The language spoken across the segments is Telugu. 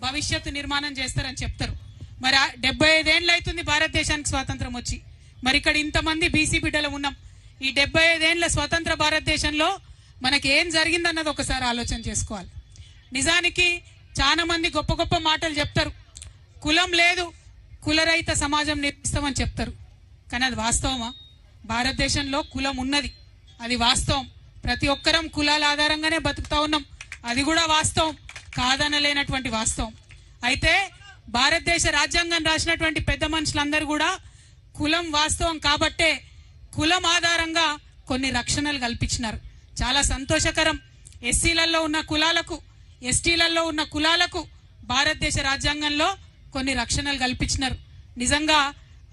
భవిష్యత్తు నిర్మాణం చేస్తారని చెప్తారు. మరి 75 ఏళ్ళు అవుతుంది భారతదేశానికి స్వాతంత్రం వచ్చి. మరి ఇక్కడ ఇంతమంది బీసీ బిడ్డలు ఉన్నాం. ఈ 75 ఏళ్ల స్వతంత్ర భారతదేశంలో మనకి ఏం జరిగిందన్నది ఒకసారి ఆలోచన చేసుకోవాలి. నిజానికి చాలా మంది గొప్ప గొప్ప మాటలు చెప్తారు. కులం లేదు, కులరహిత సమాజం నిర్మిస్తామని చెప్తారు. కానీ అది వాస్తవమా? భారతదేశంలో కులం ఉన్నది, అది వాస్తవం. ప్రతి ఒక్కరం కులాల ఆధారంగానే బతుకుతా ఉన్నాం, అది కూడా వాస్తవం, కాదనలేనటువంటి వాస్తవం. అయితే భారతదేశ రాజ్యాంగం రాసినటువంటి పెద్ద మనుషులందరూ కూడా కులం వాస్తవం కాబట్టే కులం ఆధారంగా కొన్ని రక్షణలు కల్పించినారు. చాలా సంతోషకరం. ఎస్సీలలో ఉన్న కులాలకు, ఎస్టీలలో ఉన్న కులాలకు భారతదేశ రాజ్యాంగంలో కొన్ని రక్షణలు కల్పించినారు. నిజంగా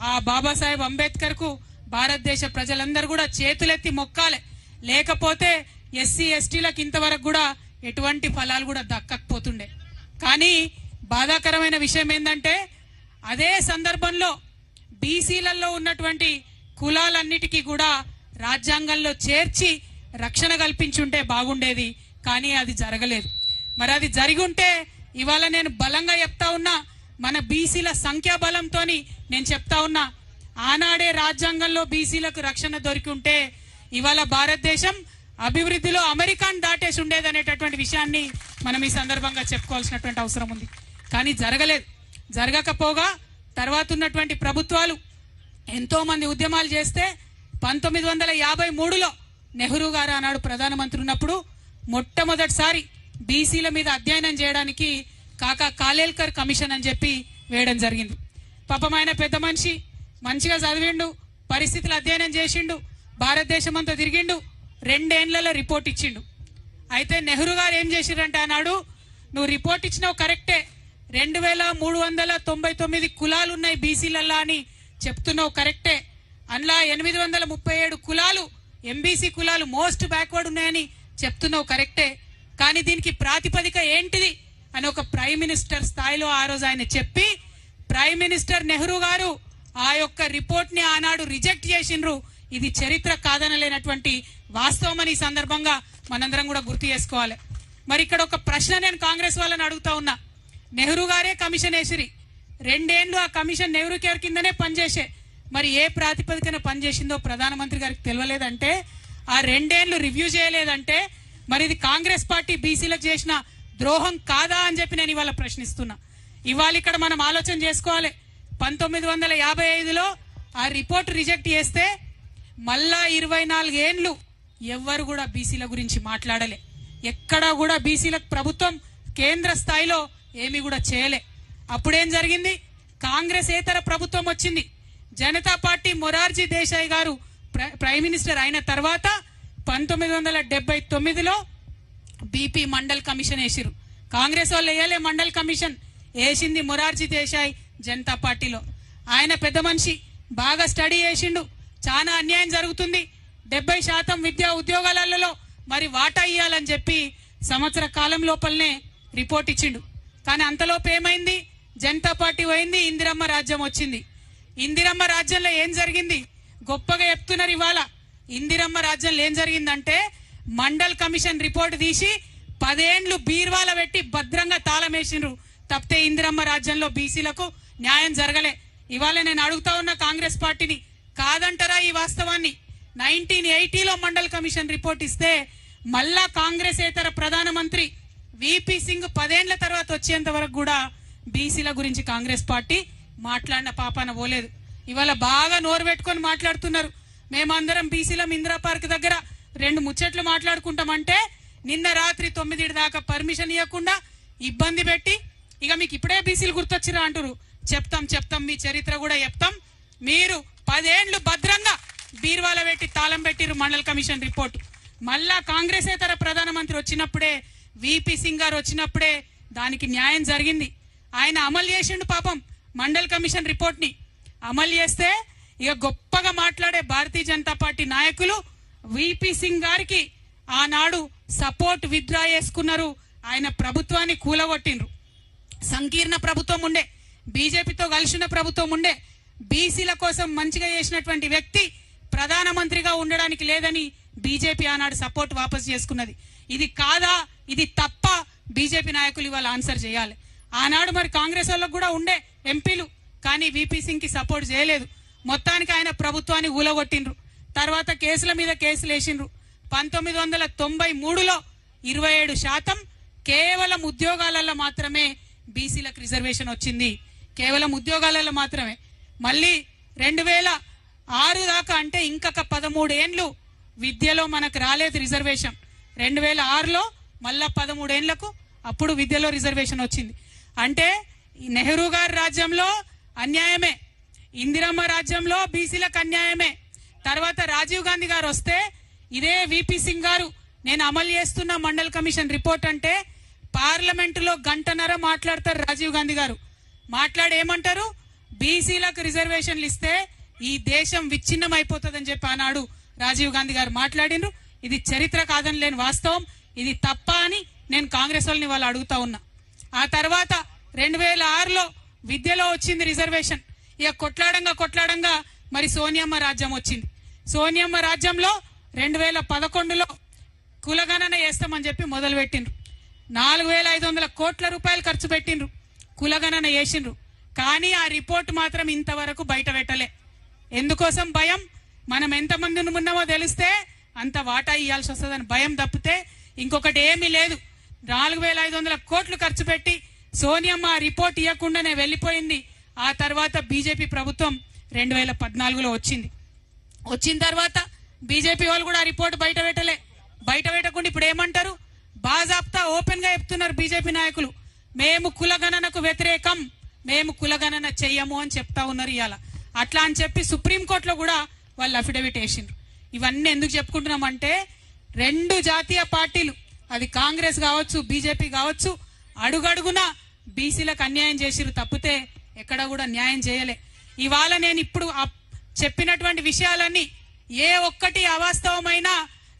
ఆ బాబాసాహెబ్ అంబేద్కర్ కు భారతదేశ ప్రజలందరూ కూడా చేతులెత్తి మొక్కాలే. లేకపోతే ఎస్సీ ఎస్టీలకు ఇంతవరకు కూడా ఎటువంటి ఫలాలు కూడా దక్కకపోతుండే. కానీ బాధాకరమైన విషయం ఏంటంటే అదే సందర్భంలో బీసీలలో ఉన్నటువంటి కులాలన్నిటికీ కూడా రాజ్యాంగంలో చేర్చి రక్షణ కల్పించుంటే బాగుండేది. కానీ అది జరగలేదు. మరి అది జరిగి ఉంటే ఇవాళ నేను బలంగా చెప్తా ఉన్నా, మన బీసీల సంఖ్యాబలంతో నేను చెప్తా ఉన్నా, ఆనాడే రాజ్యాంగంలో బీసీలకు రక్షణ దొరికి ఉంటే ఇవాళ భారతదేశం అభివృద్ధిలో అమెరికాను దాటేసి ఉండేది అనేటటువంటి విషయాన్ని మనం ఈ సందర్భంగా చెప్పుకోవాల్సినటువంటి అవసరం ఉంది. కానీ జరగలేదు. జరగకపోగా తర్వాత ఉన్నటువంటి ప్రభుత్వాలు ఎంతో మంది ఉద్యమాలు చేస్తే 1953లో నెహ్రూ గారు ఆనాడు ప్రధానమంత్రి ఉన్నప్పుడు మొట్టమొదటిసారి బీసీల మీద అధ్యయనం చేయడానికి కాకా కాలేల్కర్ కమిషన్ అని చెప్పి వేయడం జరిగింది. పాపం ఆయన పెద్ద మనిషి, మంచిగా చదివిండు, పరిస్థితులు అధ్యయనం చేసిండు, భారతదేశం అంతా తిరిగిండు, 2 ఏళ్లలో రిపోర్ట్ ఇచ్చిండు. అయితే నెహ్రూ గారు ఏం చేసిరంటే ఆనాడు, నువ్వు రిపోర్ట్ ఇచ్చినావు కరెక్టే, 2399 కులాలు ఉన్నాయి బీసీలల్లా అని చెప్తున్నావు కరెక్టే, అందులో 837 కులాలు ఎంబీసీ కులాలు మోస్ట్ బ్యాక్వర్డ్ ఉన్నాయని చెప్తున్నావు కరెక్టే. కానీ దీనికి ప్రాతిపదిక ఏంటిది అని ఒక ప్రైమ్ మినిస్టర్ స్థాయిలో ఆ రోజు ఆయన చెప్పి, ప్రైమ్ మినిస్టర్ నెహ్రూ గారు ఆ యొక్క రిపోర్ట్ ని ఆనాడు రిజెక్ట్ చేసిండ్రు. ఇది చరిత్ర కాదనలేనటువంటి వాస్తవం అని ఈ సందర్భంగా మనందరం కూడా గుర్తు చేసుకోవాలి. మరి ఇక్కడ ఒక ప్రశ్న నేను కాంగ్రెస్ వాళ్ళని అడుగుతా ఉన్నా. నెహ్రూ గారే కమిషన్ వేసిరి, 2 ఏళ్లు ఆ కమిషన్ నెహ్రూ కేర్ కిందనే పనిచేసే, మరి ఏ ప్రాతిపదికన పనిచేసిందో ప్రధానమంత్రి గారికి తెలియలేదంటే, ఆ 2 ఏళ్లు రివ్యూ చేయలేదంటే మరి ఇది కాంగ్రెస్ పార్టీ బీసీలకు చేసిన ద్రోహం కాదా అని చెప్పి నేను ఇవాళ ప్రశ్నిస్తున్నా. ఇవాళ ఇక్కడ మనం ఆలోచన చేసుకోవాలి. 1955లో ఆ రిపోర్ట్ రిజెక్ట్ చేస్తే మళ్ళా 24 ఏళ్లు ఎవ్వరు కూడా బీసీల గురించి మాట్లాడలే. ఎక్కడా కూడా బీసీలకు ప్రభుత్వం కేంద్ర స్థాయిలో ఏమీ కూడా చేయలే. అప్పుడేం జరిగింది? కాంగ్రెస్ ఏతర ప్రభుత్వం వచ్చింది. జనతా పార్టీ మొరార్జీ దేశాయ్ గారు ప్రైమ్ మినిస్టర్ అయిన తర్వాత 1979లో బీపీ మండల్ కమిషన్ వేసిరు. కాంగ్రెస్ వాళ్ళు వేయలే మండల్ కమిషన్, వేసింది మొరార్జీ దేశాయ్ జనతా పార్టీలో. ఆయన పెద్ద మనిషి, బాగా స్టడీ చేసిండు, చాలా అన్యాయం జరుగుతుంది, 70% విద్యా ఉద్యోగాలలో మరి వాటా ఇయ్యాలని చెప్పి సంవత్సర కాలం లోపలనే రిపోర్ట్ ఇచ్చిండు. కానీ అంతలోపు ఏమైంది? జనతా పార్టీ పోయింది, ఇందిరమ్మ రాజ్యం వచ్చింది. ఇందిరమ్మ రాజ్యంలో ఏం జరిగింది? గొప్పగా చెప్తున్నారు ఇవాళ. ఇందిరమ్మ రాజ్యంలో ఏం జరిగిందంటే మండల్ కమిషన్ రిపోర్ట్ తీసి 10 ఏళ్లు బీర్వాల పెట్టి భద్రంగా తాళం వేసిండ్రు. తప్పితే ఇందిరమ్మ రాజ్యంలో బీసీలకు న్యాయం జరగలే. ఇవాళ నేను అడుగుతా ఉన్న కాంగ్రెస్ పార్టీని, కాదంటారా ఈ వాస్తవాన్ని? 1980లో మండల్ కమిషన్ రిపోర్ట్ ఇస్తే మళ్ళా కాంగ్రెస్ ఏతర ప్రధానమంత్రి విపి సింగ్ 10 ఏళ్ల తర్వాత వచ్చేంత వరకు కూడా బీసీల గురించి కాంగ్రెస్ పార్టీ మాట్లాడిన పాపాన పోలేదు. ఇవాళ బాగా నోరు పెట్టుకొని మాట్లాడుతున్నారు. మేమందరం బీసీలం ఇందిరా పార్క్ దగ్గర 2 ముచ్చట్లు మాట్లాడుకుంటామంటే నిన్న రాత్రి 9 దాకా పర్మిషన్ ఇవ్వకుండా ఇబ్బంది పెట్టి, ఇక మీకు ఇప్పుడే బీసీలు గుర్తొచ్చిరా అంటారు. చెప్తాం మీ చరిత్ర కూడా చెప్తాం. మీరు 10 ఏళ్లు భద్రంగా బీర్వాల పెట్టి తాళం పెట్టిరు మండల్ కమిషన్ రిపోర్టు. మళ్ళా కాంగ్రెస్ ఏతర ప్రధానమంత్రి వచ్చినప్పుడే, విపి సింగ్ గారు వచ్చినప్పుడే దానికి న్యాయం జరిగింది. ఆయన అమలు చేసిండు పాపం మండల్ కమిషన్ రిపోర్ట్ ని. అమలు చేస్తే ఇక గొప్పగా మాట్లాడే భారతీయ జనతా పార్టీ నాయకులు విపి సింగ్ గారికి ఆనాడు సపోర్ట్ విత్డ్రా చేసుకున్నారు. ఆయన ప్రభుత్వాన్ని కూలగొట్టిండ్రు. సంకీర్ణ ప్రభుత్వం ఉండే, బీజేపీతో కలిసిన ప్రభుత్వం ఉండే, బీసీల కోసం మంచిగా చేసినటువంటి వ్యక్తి ప్రధానమంత్రిగా ఉండడానికి లేదని బీజేపీ ఆనాడు సపోర్ట్ వాపసు చేసుకున్నది. ఇది కాదా, ఇది తప్ప బీజేపీ నాయకులు ఇవాళ ఆన్సర్ చేయాలి. ఆనాడు మరి కాంగ్రెస్ వాళ్ళకు కూడా ఉండే ఎంపీలు, కానీ వీపీ సింగ్ కి సపోర్ట్ చేయలేదు. మొత్తానికి ఆయన ప్రభుత్వాన్ని ఊలగొట్టిండ్రు. తర్వాత కేసుల మీద కేసులు వేసిండ్రు. 1993లో 27% కేవలం ఉద్యోగాలలో మాత్రమే బీసీలకు రిజర్వేషన్ వచ్చింది. కేవలం ఉద్యోగాలలో మాత్రమే. మళ్ళీ 2006 దాకా అంటే ఇంకొక 13 ఏండ్లు విద్యలో మనకు రాలేదు రిజర్వేషన్. 2006లో మళ్ళా 13 ఏండ్లకు అప్పుడు విద్యలో రిజర్వేషన్ వచ్చింది. అంటే నెహ్రూ గారి రాజ్యంలో అన్యాయమే, ఇందిరమ్మ రాజ్యంలో బీసీలకు అన్యాయమే. తర్వాత రాజీవ్ గాంధీ గారు వస్తే ఇదే వీపీ సింగ్ గారు నేను అమలు చేస్తున్న మండల్ కమిషన్ రిపోర్ట్ అంటే పార్లమెంటులో గంటన్నర మాట్లాడతారు. రాజీవ్ గాంధీ గారు మాట్లాడి ఏమంటారు, బీసీలకు రిజర్వేషన్లు ఇస్తే ఈ దేశం విచ్ఛిన్నం అయిపోతుందని చెప్పి ఆనాడు రాజీవ్ గాంధీ గారు మాట్లాడినరు. ఇది చరిత్ర కాదని లేని వాస్తవం. ఇది తప్ప అని నేను కాంగ్రెస్ వాళ్ళని వాళ్ళు అడుగుతా ఉన్నా. ఆ తర్వాత 2006లో విద్యలో వచ్చింది రిజర్వేషన్. ఇక కొట్లాడంగా మరి సోనియమ్మ రాజ్యం వచ్చింది. సోనియమ్మ రాజ్యంలో 2011లో కులగణన చేస్తామని చెప్పి మొదలు పెట్టిండ్రు. 4,500 కోట్ల రూపాయలు ఖర్చు పెట్టిండ్రు, కులగణన చేసిండ్రు. కానీ ఆ రిపోర్ట్ మాత్రం ఇంతవరకు బయట పెట్టలే. ఎందుకోసం భయం, మనం ఎంతమంది ఉన్నామో తెలిస్తే అంత వాటా ఇవ్వాల్సి వస్తుందని భయం తప్పితే ఇంకొకటి ఏమీ లేదు. 4,500 కోట్లు ఖర్చు పెట్టి సోనియమ్మ రిపోర్ట్ ఇవ్వకుండానే వెళ్ళిపోయింది. ఆ తర్వాత బీజేపీ ప్రభుత్వం 2014లో వచ్చింది. వచ్చిన తర్వాత బీజేపీ వాళ్ళు కూడా రిపోర్ట్ బయట పెట్టలే. బయట పెట్టకుండా ఇప్పుడు ఏమంటారు, బాజాప్తా ఓపెన్ గా చెప్తున్నారు బీజేపీ నాయకులు, మేము కులగణనకు వ్యతిరేకం, మేము కులగణన చెయ్యము అని చెప్తా ఉన్నారు ఇవాళ. అట్లా అని చెప్పి సుప్రీంకోర్టులో కూడా వాళ్ళు అఫిడవిట్ వేసిండ్రు. ఇవన్నీ ఎందుకు చెప్పుకుంటున్నామంటే 2 జాతీయ పార్టీలు, అది కాంగ్రెస్ కావచ్చు బీజేపీ కావచ్చు, అడుగడుగునా బీసీలకు అన్యాయం చేసిరు తప్పితే ఎక్కడ కూడా న్యాయం చేయలే. ఇవాళ నేను ఇప్పుడు చెప్పినటువంటి విషయాలన్నీ ఏ ఒక్కటి అవాస్తవమైనా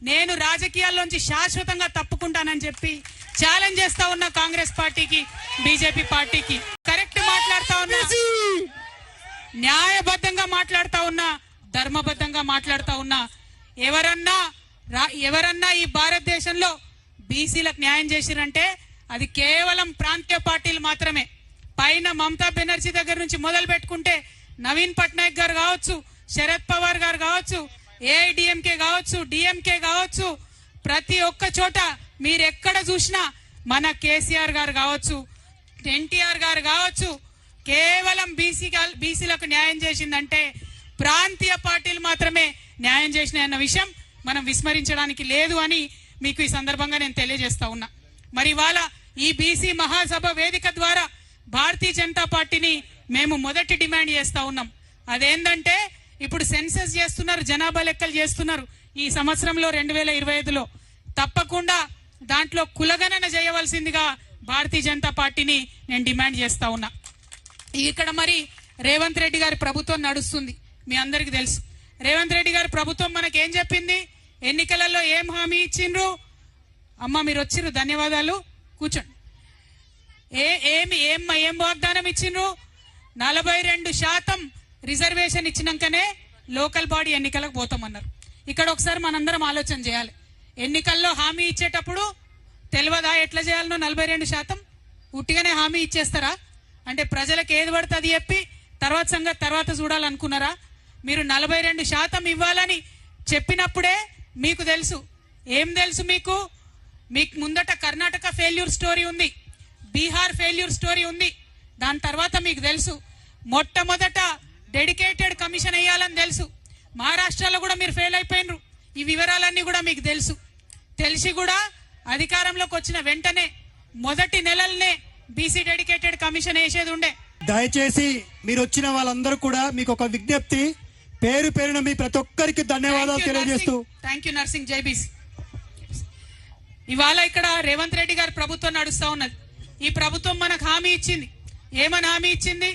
నేను రాజకీయాల్లోంచి శాశ్వతంగా తప్పుకుంటానని చెప్పి ఛాలెంజ్ చేస్తా ఉన్నా కాంగ్రెస్ పార్టీకి, బీజేపీ పార్టీకి. కరెక్ట్ మాట్లాడుతా ఉన్నా, న్యాయబద్ధంగా మాట్లాడుతా ఉన్నా, ధర్మబద్ధంగా మాట్లాడుతా ఉన్నా. ఎవరన్నా ఈ భారతదేశంలో బీసీలకు న్యాయం చేసిరంటే అది కేవలం ప్రాంతీయ పార్టీలు మాత్రమే. పైన మమతా బెనర్జీ దగ్గర నుంచి మొదలు పెట్టుకుంటే నవీన్ పట్నాయక్ గారు కావచ్చు, శరద్ పవార్ గారు కావచ్చు, ఏఐడిఎంకే కావచ్చు, డిఎంకే కావచ్చు, ప్రతి ఒక్క చోట మీరు ఎక్కడ చూసినా మన కేసీఆర్ గారు కావచ్చు, ఎన్టీఆర్ గారు కావచ్చు, కేవలం బీసీలకు న్యాయం చేసిందంటే ప్రాంతీయ పార్టీలు మాత్రమే న్యాయం చేసినాయన్న విషయం మనం విస్మరించడానికి లేదు అని మీకు ఈ సందర్భంగా నేను తెలియజేస్తా ఉన్నా. మరి ఇవాళ ఈ బీసీ మహాసభ వేదిక ద్వారా భారతీయ జనతా పార్టీని మేము మొదటి డిమాండ్ చేస్తా ఉన్నాం. అదేంటంటే ఇప్పుడు సెన్సస్ చేస్తున్నారు, జనాభా లెక్కలు చేస్తున్నారు ఈ సంవత్సరంలో 2025లో. తప్పకుండా దాంట్లో కులగణన చేయవలసిందిగా భారతీయ జనతా పార్టీని నేను డిమాండ్ చేస్తా ఉన్నా. ఇక్కడ మరి రేవంత్ రెడ్డి గారి ప్రభుత్వం నడుస్తుంది, మీ అందరికి తెలుసు. రేవంత్ రెడ్డి గారి ప్రభుత్వం మనకేం చెప్పింది, ఎన్నికలలో ఏం హామీ ఇచ్చిండ్రు? అమ్మ మీరు వచ్చిర్రు, ధన్యవాదాలు, కూర్చోండి. ఏం వాగ్దానం ఇచ్చిండ్రు? 42% రిజర్వేషన్ ఇచ్చినాకనే లోకల్ బాడీ ఎన్నికలకు పోతామన్నారు. ఇక్కడ ఒకసారి మనందరం ఆలోచన చేయాలి. ఎన్నికల్లో హామీ ఇచ్చేటప్పుడు తెలియదా ఎట్లా చేయాలనో? 42% ఉట్టిగానే హామీ ఇచ్చేస్తారా? అంటే ప్రజలకు ఏది పడితే అది చెప్పి తర్వాత సంగతి తర్వాత చూడాలనుకున్నారా? మీరు 42% ఇవ్వాలని చెప్పినప్పుడే మీకు తెలుసు, ఏం తెలుసు మీకు ముందట కర్ణాటక ఫెయిల్యూర్ స్టోరీ ఉంది, బీహార్ ఫెయిల్యూర్ స్టోరీ ఉంది. దాని తర్వాత మీకు తెలుసు మొట్టమొదట డెడికేటెడ్ కమిషన్ వేయాలని తెలుసు. మహారాష్ట్రలో కూడా మీరు ఫెయిల్ అయిపోయినరు. ఈ వివరాలన్నీ కూడా మీకు తెలుసు. తెలిసి కూడా అధికారంలోకి వచ్చిన వెంటనే మొదటి నెలలనే బీసీ డెడికేటెడ్ కమిషన్ వేసేది ఉండే. దయచేసి మీరు వచ్చిన వాళ్ళందరూ కూడా మీకు ఒక విజ్ఞప్తి, పేరు పేరున మీ ప్రతి ఒక్కరికి ధన్యవాదాలు తెలియజేస్తూ. థ్యాంక్ యూ నర్సింగ్, జై బీసీ. ఇవాళ ఇక్కడ రేవంత్ రెడ్డి గారి ప్రభుత్వం నడుస్తా ఉన్నది. ఈ ప్రభుత్వం మనకు హామీ ఇచ్చింది. ఏమని హామీ ఇచ్చింది?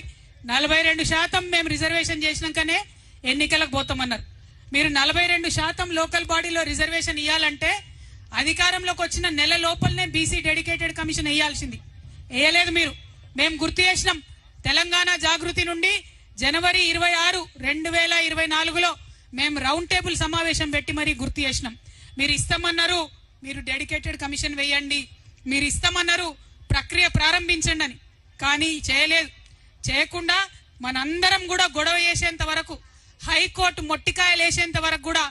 42% మేము రిజర్వేషన్ చేసినాకనే ఎన్నికలకు పోతామన్నారు. మీరు 42% లోకల్ బాడీలో రిజర్వేషన్ ఇవ్వాలంటే అధికారంలోకి వచ్చిన నెల లోపలనే బీసీ డెడికేటెడ్ కమిషన్ వేయాల్సింది. వేయలేదు మీరు. మేము గుర్తు చేసినాం. తెలంగాణ జాగృతి నుండి జనవరి 26, 2024లో మేము రౌండ్ టేబుల్ సమావేశం పెట్టి మరీ గుర్తు చేసినాం. మీరు ఇస్తామన్నారు, మీరు డెడికేటెడ్ కమిషన్ వేయండి, మీరు ఇస్తామన్నారు, ప్రక్రియ ప్రారంభించండి అని. కానీ చేయలేదు. చేయకుండా మనందరం కూడా గొడవ చేసేంత వరకు, హైకోర్టు మొట్టికాయలు వేసేంత వరకు కూడా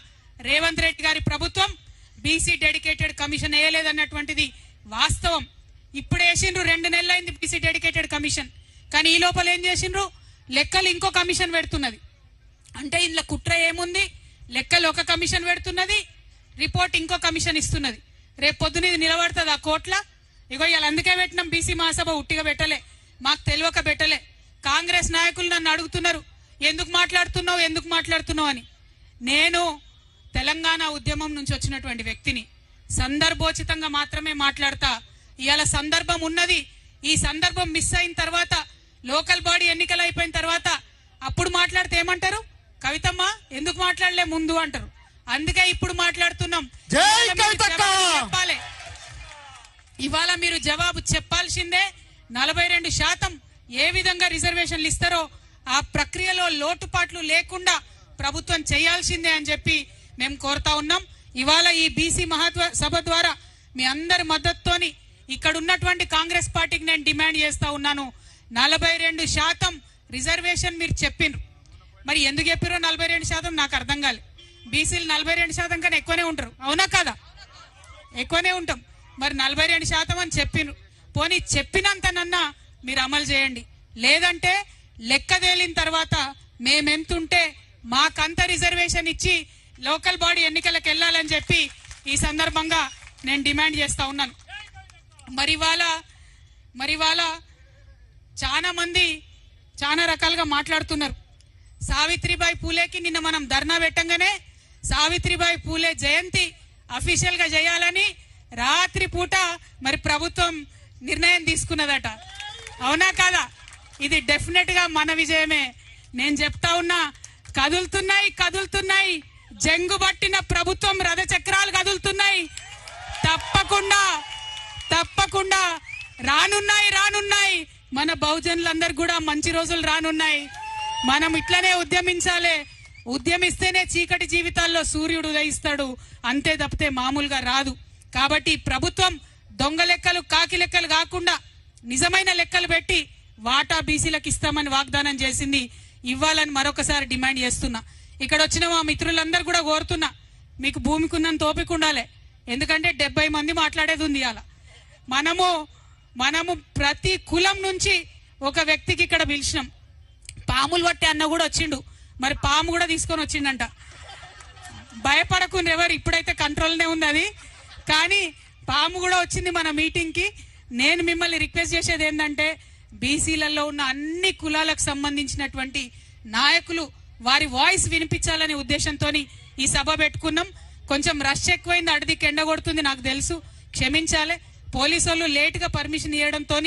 రేవంత్ రెడ్డి గారి ప్రభుత్వం బీసీ డెడికేటెడ్ కమిషన్ వేయలేదన్నటువంటిది వాస్తవం. ఇప్పుడు వేసిండ్రు, 2 నెలలైంది బీసీ డెడికేటెడ్ కమిషన్. కానీ ఈ లోపల ఏం చేసిండ్రు, లెక్కలు ఇంకో కమిషన్ పెడుతున్నది. అంటే ఇందులో కుట్ర ఏముంది? లెక్కలు ఒక కమిషన్ పెడుతున్నది, రిపోర్ట్ ఇంకో కమిషన్ ఇస్తున్నది. రేపు పొద్దున ఇది నిలబడుతుంది ఆ కోట్ల. ఇగో ఇలా అందుకే పెట్టినాం బీసీ మహాసభ, ఉట్టిగా పెట్టలే, మాకు తెలియక పెట్టలే. కాంగ్రెస్ నాయకులు నన్ను అడుగుతున్నారు, ఎందుకు మాట్లాడుతున్నావు అని. నేను తెలంగాణ ఉద్యమం నుంచి వచ్చినటువంటి వ్యక్తిని, సందర్భోచితంగా మాత్రమే మాట్లాడతా. ఇవాళ సందర్భం ఉన్నది, ఈ సందర్భం మిస్ అయిన తర్వాత, లోకల్ బాడీ ఎన్నికలు అయిపోయిన తర్వాత అప్పుడు మాట్లాడితే ఏమంటారు, కవితమ్మ ఎందుకు మాట్లాడలే ముందు అంటారు. అందుకే ఇప్పుడు మాట్లాడుతున్నాం. చెప్పాలి, ఇవాళ మీరు జవాబు చెప్పాల్సిందే. 42% ఏ విధంగా రిజర్వేషన్లు ఇస్తారో ఆ ప్రక్రియలో లోటుపాట్లు లేకుండా ప్రభుత్వం చేయాల్సిందే అని చెప్పి మేము కోరుతా ఉన్నాం. ఇవాళ ఈ బీసీ మహాసభ ద్వారా మీ అందరి మద్దతుతోని ఇక్కడ ఉన్నటువంటి కాంగ్రెస్ పార్టీకి నేను డిమాండ్ చేస్తా ఉన్నాను, 42% రిజర్వేషన్ మీరు చెప్పిండ్రు. మరి ఎందుకు చెప్పారో 42% నాకు అర్థం కాలే. బీసీలు 42% కన్నా ఎక్కువనే ఉంటారు, అవునా కాదా? ఎక్కువనే ఉంటాం. మరి 42% అని చెప్పిండ్రు. పోనీ చెప్పినంతనన్నా మీరు అమలు చేయండి. లేదంటే లెక్క తేలిన తర్వాత మేమెంతుంటే మాకంత రిజర్వేషన్ ఇచ్చి లోకల్ బాడీ ఎన్నికలకు వెళ్ళాలని చెప్పి ఈ సందర్భంగా నేను డిమాండ్ చేస్తా ఉన్నాను. మరి వాళ్ళ చాలా మంది చాలా రకాలుగా మాట్లాడుతున్నారు. సావిత్రిబాయి పూలేకి నిన్న మనం ధర్నా పెట్టంగానే సావిత్రిబాయి పూలే జయంతి అఫీషియల్ గా చేయాలని రాత్రి పూట మరి ప్రభుత్వం నిర్ణయం తీసుకున్నదట, అవునా కాదా? ఇది డెఫినెట్ గా మన విజయమే. నేను చెప్తా ఉన్నా, కదులుతున్నాయి జంగు పట్టిన ప్రభుత్వం రథ చక్రాలు కదులుతున్నాయి. తప్పకుండా రానున్నాయి. మన బహుజనులందరూ కూడా మంచి రోజులు రానున్నాయి. మనం ఇట్లనే ఉద్యమించాలి. ఉద్యమిస్తేనే చీకటి జీవితాల్లో సూర్యుడు ఉదయిస్తాడు, అంతే తప్పితే మామూలుగా రాదు. కాబట్టి ప్రభుత్వం దొంగ లెక్కలు, కాకి లెక్కలు కాకుండా నిజమైన లెక్కలు పెట్టి వాటా బీసీలకు ఇస్తామని వాగ్దానం చేసింది. ఇవ్వాలని మరొకసారి డిమాండ్ చేస్తున్నా. ఇక్కడ వచ్చిన మా మిత్రులందరూ కూడా కోరుతున్నా, మీకు భూమికి ఉన్నంత ఓపిక ఉండాలి. ఎందుకంటే 70 మంది మాట్లాడేది ఉంది. అలా మనము ప్రతి కులం నుంచి ఒక వ్యక్తికి ఇక్కడ పిలిచినాం. పాములు పట్టే అన్న కూడా వచ్చిండు, మరి పాము కూడా తీసుకొని వచ్చిండంట. భయపడకుండా ఎవరు, ఇప్పుడైతే కంట్రోల్నే ఉంది అది, కానీ పాము కూడా వచ్చింది మన మీటింగ్ కి. నేను మిమ్మల్ని రిక్వెస్ట్ చేసేది ఏంటంటే, బీసీలలో ఉన్న అన్ని కులాలకు సంబంధించినటువంటి నాయకులు వారి వాయిస్ వినిపించాలనే ఉద్దేశంతో ఈ సభ పెట్టుకున్నాం. కొంచెం రష్ ఎక్కువైంది, అడిదికి ఎండ కొడుతుంది నాకు తెలుసు, క్షమించాలి. పోలీసు వాళ్ళు లేట్ గా పర్మిషన్ ఇవ్వడంతో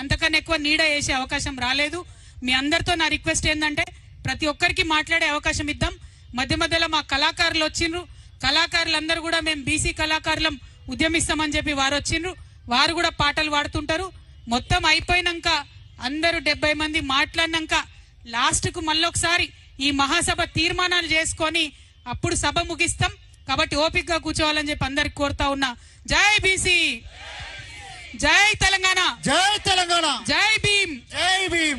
అంతకన్నా ఎక్కువ నీడ వేసే అవకాశం రాలేదు. మీ అందరితో నా రిక్వెస్ట్ ఏంటంటే, ప్రతి ఒక్కరికి మాట్లాడే అవకాశం ఇద్దాం. మధ్యలో మా కళాకారులు వచ్చిండ్రు, కళాకారులందరూ కూడా మేము బీసీ కళాకారులం ఉద్యమిస్తామని చెప్పి వారు వచ్చిండ్రు. వారు కూడా పాటలు పాడుతుంటారు. మొత్తం అయిపోయినాక అందరూ 70 మంది మాట్లాడినాక లాస్ట్ కు మళ్ళొకసారి ఈ మహాసభ తీర్మానాలు చేసుకొని అప్పుడు సభ ముగిస్తాం. కాబట్టి ఓపికగా కూర్చోవాలని చెప్పి అందరికి కోరుతా ఉన్నా. జై బీసీ, జై తెలంగాణ, జై తెలంగాణ, జై భీమ్, జై భీమ్.